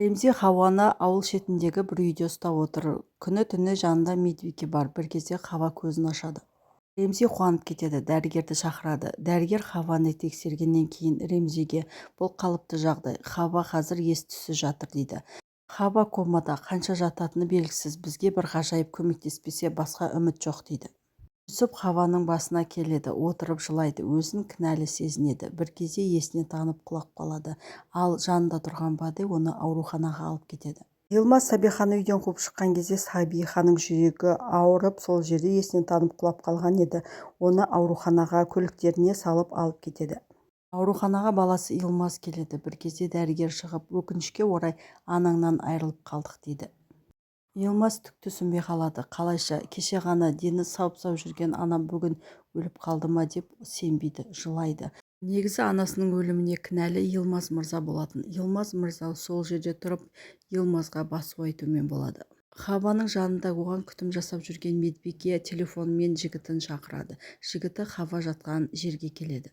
Ремзи Хауаны ауыл шетіндегі бір үйде ұстап отыр. Күні-түні жанында медбике бар. Bir кезде Хава көзін ашады. Ремзи қуанып кетеді, дәрігерді шақырады. Дәрігер Хаваны тексергеннен кейін Ремзиге бұл қалыпты жағдай. Хава қазір ес-түссіз жатыр дейді. Хава комада, қанша жататыны белгісіз. Бізге бір ғажайып көмектеспесе, басқа үміт жоқ дейді. Жүсіп Хаваның басына келеді, отырып жылайды, өзін кінәлі сезінеді. Bir кезде есіне танып құлап қалады. Ал жанында тұрған Баде оны ауруханаға алып кетеді. Йылмаз Сабиханы үйден қуып шыққан кезде Сабиханың жүрегі ауырып, сол жерде есінен танып құлап қалған еді. Оны ауруханаға көліктеріне салып алып кетеді. Ауруханаға баласы Йылмаз келеді. Bir кезде дәрігер шығып, өкінішке орай анаңнан айырылып қалдық дейді. Йылмаз түк түсінбей қалады. Қалайша, кеше ғана дені сау-сау жүрген анам бүгін өліп қалды ма деп сенбейді, жылайды. Негізі анасының өліміне кінәлі Йылмаз мырза болатын. Йылмаз мырза сол жерде тұрып, Йылмазға басу айтумен болады. Хаваның жанында оған күтім жасап жүрген медбике телефонмен жігітін шақырады. Жігіті Хава жатқан жерге келеді.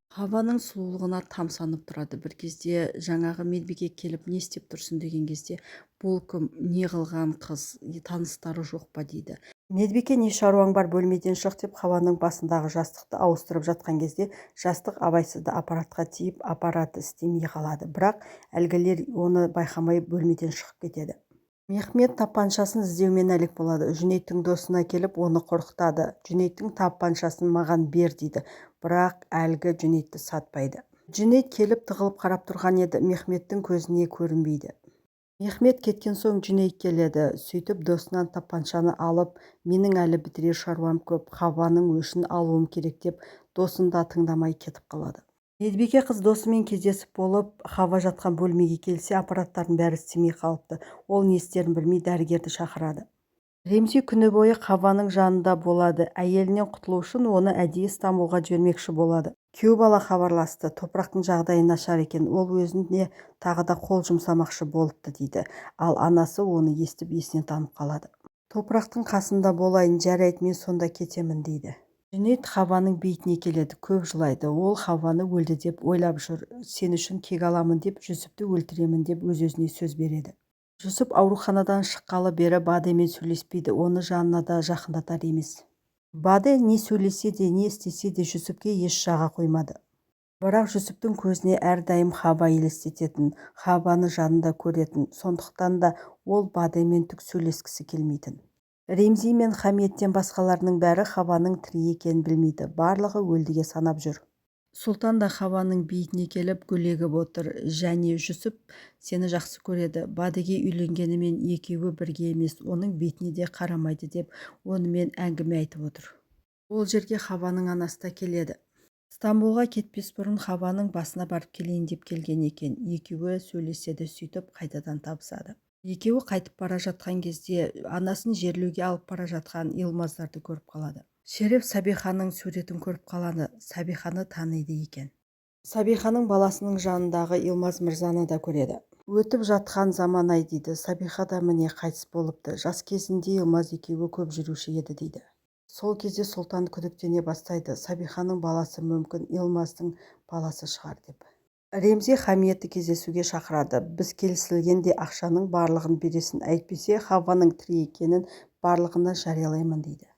Хаваның сұлулығына тамсанып тұрады. Bir кезде жаңағы медбике келіп, не істеп тұрсын деген кезде, бұл кім, не қылған қыз, таныстары жоқ па дейді. Медбике не шаруаң бар, бөлмеден шық деп Хаваның басындағы жастықты ауыстырып жатқан кезде, жастық абайсызда аппаратқа тиіп, аппараты істемей қалады. Бірақ әлгілер оны байқамай бөлмеден шығып кетеді. Мехмет тапаншасын іздеумен әлек болады. Жүнейттің досына келіп, оны қорқытады. Жүнейттің тапаншасын маған бер дейді. Бірақ әлгі Жүнейтті сатпайды. Жүнейт келіп тығылып қарап тұрған еді, Мехметтің көзіне көрінбейді. Мехмет кеткен соң Жүнейт келеді. Сөйтіп досынан тапаншаны алып, менің әлі бітірер шаруам көп, Хаваның өшін алуым керек деп, досын да тыңдамай кетіп қалады. Медбике қыз досымен кездесіп болып, Хава жатқан бөлмеге келсе, аппараттардың бәрі істемей қалыпты. Ол не істерін білмей дәрігерді шақырады. Ремзи күні бойы Хаваның жанында болады. Әйелінен құтылу үшін оны әдейі Стамбулға жібермекші болады. Күйеу бала хабарласты. Топырақтың жағдайы нашар екен. Ол өзіне тағы да қол жұмсамақшы болыпты дейді. Ал анасы оны естіп есінен танып қалады. Топырақтың қасында болайын, жарайды, мен сонда кетемін дейді. Жүнейт Хаваның бейітіне келеді, көп жылайды. Ол Хаваны өлді деп ойлап жүр. Сен үшін кек аламын деп, Жүсіпті өлтіремін деп өз-өзіне сөз береді. Жүсіп ауруханадан шыққалы бері Бадемен сөйлеспейді, оны жанына да жақындатар емес. Баде не сөйлесе де, не істесе де Жүсіпке еш жаға қоймады. Бірақ Жүсіптің көзіне әрдайым Хава елестететін, Хаваны жанында көретін, сондықтан да ол Бадемен түк сөйлескісі келмейтін. Ремзи мен Хаметтен басқаларының бәрі Хаваның тірі екенін білмейді, барлығы өлдіге санап жүр. Сұлтан да Хаваның бейітіне келіп гулегіп отыр. Және Жүсіп сені жақсы көреді. Бадеге үйленгенімен екеуі бірге емес, оның бетіне де қарамайды деп онымен әңгіме айтып отыр. Ол жерге Хаваның анасы да келеді. Стамбулға кетпес бұрын Хаваның басына барып келейін деп келген екен. Екеуі сөйлеседі, сөйтіп қайтадан табысады. Екеуі қайтып бара жатқан кезде анасын жерлеуге алып бара жатқан Йылмаздарды көріп қалады. Шереф Сабиханың суретін көріп қалады. Сабиханы таниды екен. Сабиханың баласының жанындағы Йылмаз мырзаны да көреді. Өтіп жатқан заман-ай дейді. Сабиха да міне қайтыс болыпты. Жас кезінде Йылмаз екеуі көп жүруші еді дейді. Сол кезде сұлтан күдіктене бастайды. Сабиханың баласы мүмкін Йылмаздың баласы шығар деп. Ремзи Хаметті кездесуге шақырады. Біз келісілгенде ақшаның барлығын бересін, әйтпесе Хаваның тірі екенін барлығына жариялаймын дейді.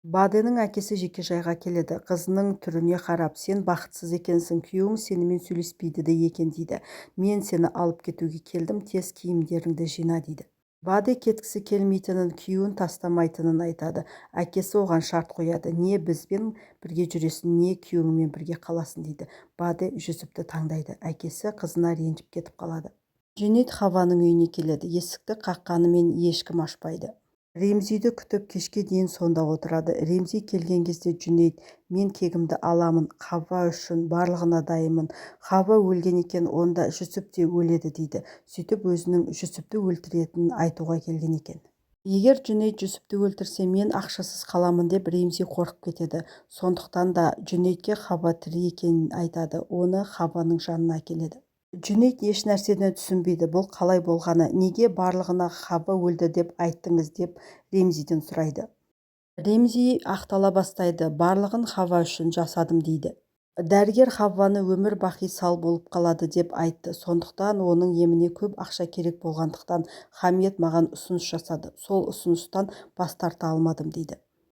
Баденің әкесі жекежайға келеді. Қызының түріне қарап, сен бақытсыз екенсің, күйеуің сенімен сөйлеспейді де екен дейді. Мен сені алып кетуге келдім, тез киімдеріңді жина дейді. Баде кеткісі келмейтінін, күйеуін тастамайтынын айтады. Әкесі оған шарт қояды. Не бізбен бірге жүресің, не күйеуіңмен бірге қаласың дейді. Баде Жүсіпті таңдайды. Әкесі қызына ренжіп кетіп қалады. Жүнейт Хаваның үйіне келеді. Есікті қаққанымен ешкім ашпайды. Ремзиді күтіп кешке дейін сонда отырады. Ремзи келген кезде Жүнейт, мен кегімді аламын, Хава үшін барлығына дайынмын. Хава өлген екен, онда Жүсіп те өледі дейді. Сөйтіп өзінің Жүсіпті өлтіретінін айтуға келген екен. Егер Жүнейт Жүсіпті өлтірсе, мен ақшасыз қаламын деп Ремзи қорқып кетеді. Сондықтан да Жүнейтке Хава тірі екенін айтады. Оны Хаваның жанына келеді. Жүнейт еш нәрсені түсінбейді. Бұл қалай болғаны, неге барлығына Хава өлді деп айттыңыз деп Ремзиден сұрайды. Ремзи ақтала бастайды. Барлығын Хава үшін жасадым дейді. Дәрігер Хавваны өмір бақи сал болып қалады деп айтты. Сондықтан оның еміне көп ақша керек болғандықтан Хамиет маған ұсыныс жасады. Сол ұсыныстан бас тарта алмадым дейді.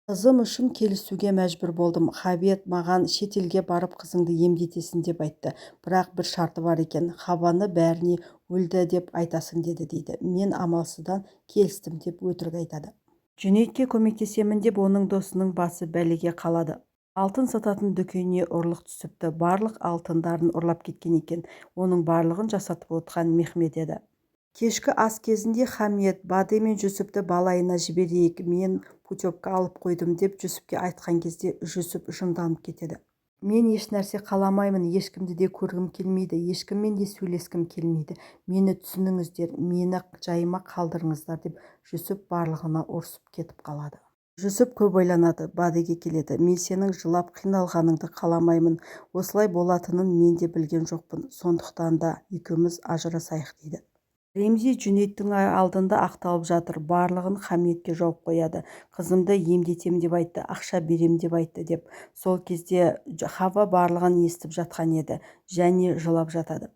Қызым үшін келісуге мәжбүр болдым. Хамиет маған шетелге барып қызыңды емдетесің деп айтты. Бірақ бір шарты бар екен. Хавваны бәріне өлді деп айтасың дейді. Мен амалсыздан келістім деп өтірік айтады. Жүнейтке көмектесемін деп оның досының басы бәлеге қалады. Алтын сататын дүкеніне ұрлық түсіпті. Барлық алтындарын ұрлап кеткен екен. Оның барлығын жасатып отқан Мехмет еді. Кешкі ас кезінде Хамиет Баде мен Жүсіпті балайына жіберейік, мен путевка алып қойдым деп Жүсіпке айтқан кезде Жүсіп жынданып кетеді. Мен еш нәрсе қаламаймын, ешкімді де көргім келмейді, ешкіммен де сөйлескім келмейді. Мені түсініңіздер, мені жайыма қалдырыңыздар деп Жүсіп барлығына ұрсып кетіп қалады. Жүсіп көп ойланады, Бадеге келеді. Мен сенің жылап қиналғаныңды қаламаймын. Осылай болатынын мен де білген жоқпын. Сондықтан да екеуміз ажырасайық дейді. Ремзи Жүнейттің алдында ақталып жатыр. Барлығын Хамиетке жауып қояды. Қызымды емдетем деп айтты, ақша берем деп айтты деп. Сол кезде Хава барлығын естіп жатқан еді және жылап жатады.